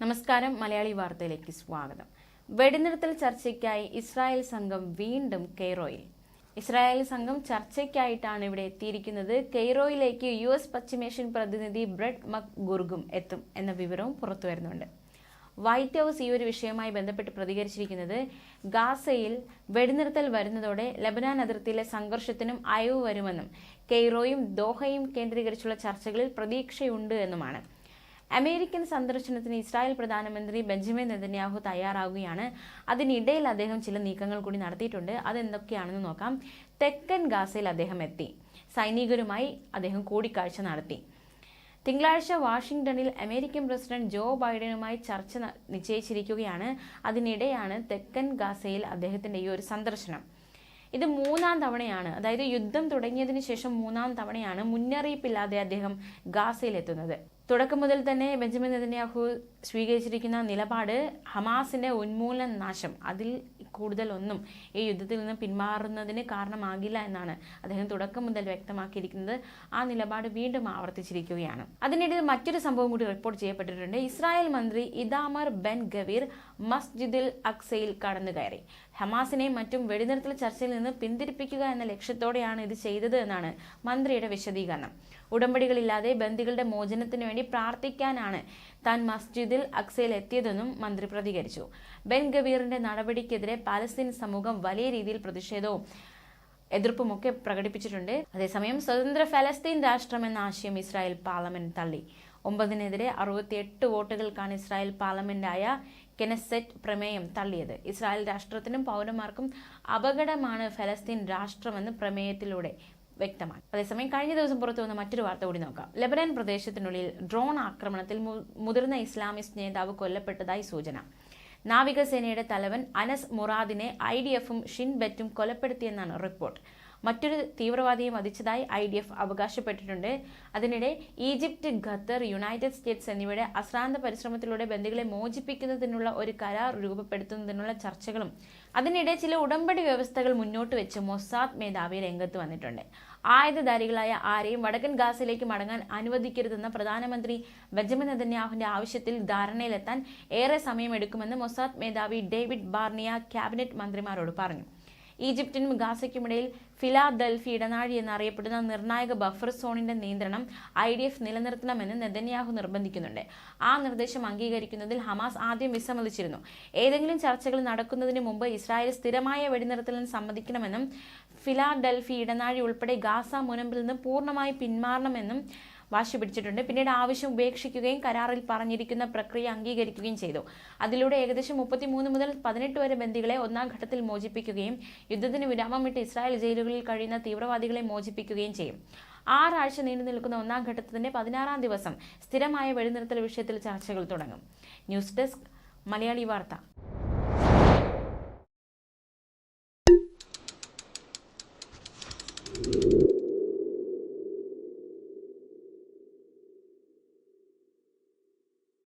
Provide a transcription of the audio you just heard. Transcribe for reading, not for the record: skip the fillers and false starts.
നമസ്കാരം. മലയാളി വാർത്തയിലേക്ക് സ്വാഗതം. വെടിനിർത്തൽ ചർച്ചയ്ക്കായി ഇസ്രായേൽ സംഘം വീണ്ടും കെയ്റോയിൽ. ഇസ്രായേൽ സംഘം ചർച്ചയ്ക്കായിട്ടാണ് ഇവിടെ എത്തിയിരിക്കുന്നത്. കെയ്റോയിലേക്ക് US പശ്ചിമേഷ്യൻ പ്രതിനിധി ബ്രെഡ് മക്ഗുർഗും എത്തും എന്ന വിവരവും പുറത്തുവരുന്നുണ്ട്. വൈറ്റ് ഹൗസ് ഈ ഒരു വിഷയവുമായി ബന്ധപ്പെട്ട് പ്രതികരിച്ചിരിക്കുന്നത് ഗാസയിൽ വെടിനിർത്തൽ വരുന്നതോടെ ലബനാൻ അതിർത്തിയിലെ സംഘർഷത്തിനും അയവ് വരുമെന്നും കെയ്റോയും ദോഹയും കേന്ദ്രീകരിച്ചുള്ള ചർച്ചകളിൽ പ്രതീക്ഷയുണ്ട് എന്നുമാണ്. അമേരിക്കൻ സന്ദർശനത്തിന് ഇസ്രായേൽ പ്രധാനമന്ത്രി ബെഞ്ചമിൻ നെതന്യാഹു തയ്യാറാവുകയാണ്. അതിനിടയിൽ അദ്ദേഹം ചില നീക്കങ്ങൾ കൂടി നടത്തിയിട്ടുണ്ട്. അതെന്തൊക്കെയാണെന്ന് നോക്കാം. തെക്കൻ ഗാസയിൽ അദ്ദേഹം എത്തി. സൈനികരുമായി അദ്ദേഹം കൂടിക്കാഴ്ച നടത്തി. തിങ്കളാഴ്ച വാഷിംഗ്ടണിൽ അമേരിക്കൻ പ്രസിഡന്റ് ജോ ബൈഡനുമായി ചർച്ച നിശ്ചയിച്ചിരിക്കുകയാണ്. അതിനിടെയാണ് തെക്കൻ ഗാസയിൽ അദ്ദേഹത്തിന്റെ ഈ ഒരു സന്ദർശനം. ഇത് മൂന്നാം തവണയാണ്, അതായത് യുദ്ധം തുടങ്ങിയതിനു ശേഷം മൂന്നാം തവണയാണ് മുന്നറിയിപ്പില്ലാതെ അദ്ദേഹം ഗാസയിലെത്തുന്നത്. തുടക്കം മുതൽ തന്നെ ബെഞ്ചമിൻ നെതന്യാഹു സ്വീകരിച്ചിരിക്കുന്ന നിലപാട് ഹമാസിന്റെ ഉന്മൂലന നാശം, അതിൽ കൂടുതൽ ഒന്നും ഈ യുദ്ധത്തിൽ നിന്ന് പിന്മാറുന്നതിന് കാരണമാകില്ല എന്നാണ് അദ്ദേഹം തുടക്കം മുതൽ വ്യക്തമാക്കിയിരിക്കുന്നത്. ആ നിലപാട് വീണ്ടും ആവർത്തിച്ചിരിക്കുകയാണ്. അതിനിടയിൽ മറ്റൊരു സംഭവം കൂടി റിപ്പോർട്ട് ചെയ്യപ്പെട്ടിട്ടുണ്ട്. ഇസ്രായേൽ മന്ത്രി ഇതാമർ ബെൻ ഗവീർ മസ്ജിദുൽ അക്സയിൽ കടന്നു കയറി. ഹമാസിനെയും മറ്റും വെടിനിർത്തൽ ചർച്ചയിൽ നിന്ന് പിന്തിരിപ്പിക്കുക എന്ന ലക്ഷ്യത്തോടെയാണ് ഇത് ചെയ്തത് എന്നാണ് മന്ത്രിയുടെ വിശദീകരണം. ഉടമ്പടികളില്ലാതെ ബന്ദികളുടെ മോചനത്തിനു വേണ്ടി പ്രാർത്ഥിക്കാനാണ് താൻ മസ്ജിദുൽ അക്സയിൽ എത്തിയതെന്നും മന്ത്രി പ്രതികരിച്ചു. ബെൻ ഗവീറിന്റെ നടപടിക്കെതിരെ പാലസ്തീൻ സമൂഹം വലിയ രീതിയിൽ പ്രതിഷേധവും എതിർപ്പുമൊക്കെ പ്രകടിപ്പിച്ചിട്ടുണ്ട്. അതേസമയം സ്വതന്ത്ര ഫലസ്തീൻ രാഷ്ട്രം എന്ന ആശയം ഇസ്രായേൽ പാർലമെന്റ് തള്ളി. 9-നെതിരെ 68 വോട്ടുകൾക്കാണ് ഇസ്രായേൽ പാർലമെന്റായ കെനസെറ്റ് പ്രമേയം തള്ളിയത്. ഇസ്രായേൽ രാഷ്ട്രത്തിനും പൗരന്മാർക്കും അപകടമാണ് ഫലസ്തീൻ രാഷ്ട്രമെന്ന് പ്രമേയത്തിലൂടെ വ്യക്തമാണ്. അതേസമയം കഴിഞ്ഞ ദിവസം പുറത്തു വന്ന മറ്റൊരു വാർത്ത കൂടി നോക്കാം. ലെബനാൻ പ്രദേശത്തിനുള്ളിൽ ഡ്രോൺ ആക്രമണത്തിൽ മുതിർന്ന ഇസ്ലാമിസ്റ്റ് നേതാവ് കൊല്ലപ്പെട്ടതായി സൂചന. നാവികസേനയുടെ തലവൻ അനസ് മുറാദിനെ IDF-ഉം ഷിൻ ബെറ്റും കൊലപ്പെടുത്തിയെന്നാണ് റിപ്പോർട്ട്. മറ്റൊരു തീവ്രവാദിയെ വധിച്ചതായി IDF അവകാശപ്പെട്ടിട്ടുണ്ട്. അതിനിടെ ഈജിപ്ത്, ഖത്തർ, യുണൈറ്റഡ് സ്റ്റേറ്റ്സ് എന്നിവയുടെ അശ്രാന്ത പരിശ്രമത്തിലൂടെ ബന്ദികളെ മോചിപ്പിക്കുന്നതിനുള്ള ഒരു കരാർ രൂപപ്പെടുത്തുന്നതിനുള്ള ചർച്ചകളും അതിനിടെ ചില ഉടമ്പടി വ്യവസ്ഥകൾ മുന്നോട്ട് വെച്ച് മൊസാദ് മേധാവി രംഗത്ത് വന്നിട്ടുണ്ട്. ആയുധധാരികളായ ആരെയും വടക്കൻ ഗാസയിലേക്ക് മടങ്ങാൻ അനുവദിക്കരുതെന്ന പ്രധാനമന്ത്രി ബെഞ്ചമിൻ നെതന്യാഹുവിന്റെ ആവശ്യത്തിൽ ധാരണയിലെത്താൻ ഏറെ സമയമെടുക്കുമെന്ന് മൊസാദ് മേധാവി ഡേവിഡ് ബാർണിയ ക്യാബിനറ്റ് മന്ത്രിമാരോട് പറഞ്ഞു. ഈജിപ്തിനും ഗാസയ്ക്കുമിടയിൽ ഫിലാദൽഫി ഇടനാഴി എന്നറിയപ്പെടുന്ന നിർണായക ബഫർ സോണിന്റെ നിയന്ത്രണം IDF നിലനിർത്തണമെന്ന് നെതന്യാഹു നിർബന്ധിക്കുന്നുണ്ട്. ആ നിർദ്ദേശം അംഗീകരിക്കുന്നതിൽ ഹമാസ് ആദ്യം വിസമ്മതിച്ചിരുന്നു. ഏതെങ്കിലും ചർച്ചകൾ നടക്കുന്നതിന് മുമ്പ് ഇസ്രായേൽ സ്ഥിരമായ വെടിനിർത്തലിന് സമ്മതിക്കണമെന്നും ഫിലാഡൽഫി ഇടനാഴി ഉൾപ്പെടെ ഗാസ മുനമ്പിൽ നിന്ന് പൂർണ്ണമായി പിന്മാറണമെന്നും വാശി പിടിച്ചിട്ടുണ്ട്. പിന്നീട് ആവശ്യം ഉപേക്ഷിക്കുകയും കരാറിൽ പറഞ്ഞിരിക്കുന്ന പ്രക്രിയ അംഗീകരിക്കുകയും ചെയ്തു. അതിലൂടെ ഏകദേശം 33 മുതൽ 18 വരെ ബന്ദികളെ ഒന്നാം ഘട്ടത്തിൽ മോചിപ്പിക്കുകയും യുദ്ധത്തിന് വിരാമം വിട്ട് ഇസ്രായേൽ ജയിലുകളിൽ കഴിയുന്ന തീവ്രവാദികളെ മോചിപ്പിക്കുകയും ചെയ്യും. 6 ആഴ്ച നീണ്ടു നിൽക്കുന്ന ഒന്നാം ഘട്ടത്തിന്റെ 16-ാം ദിവസം സ്ഥിരമായ വെടിനിർത്തൽ വിഷയത്തിൽ ചർച്ചകൾ തുടങ്ങും. ന്യൂസ് ഡെസ്ക്, മലയാളി വാർത്ത.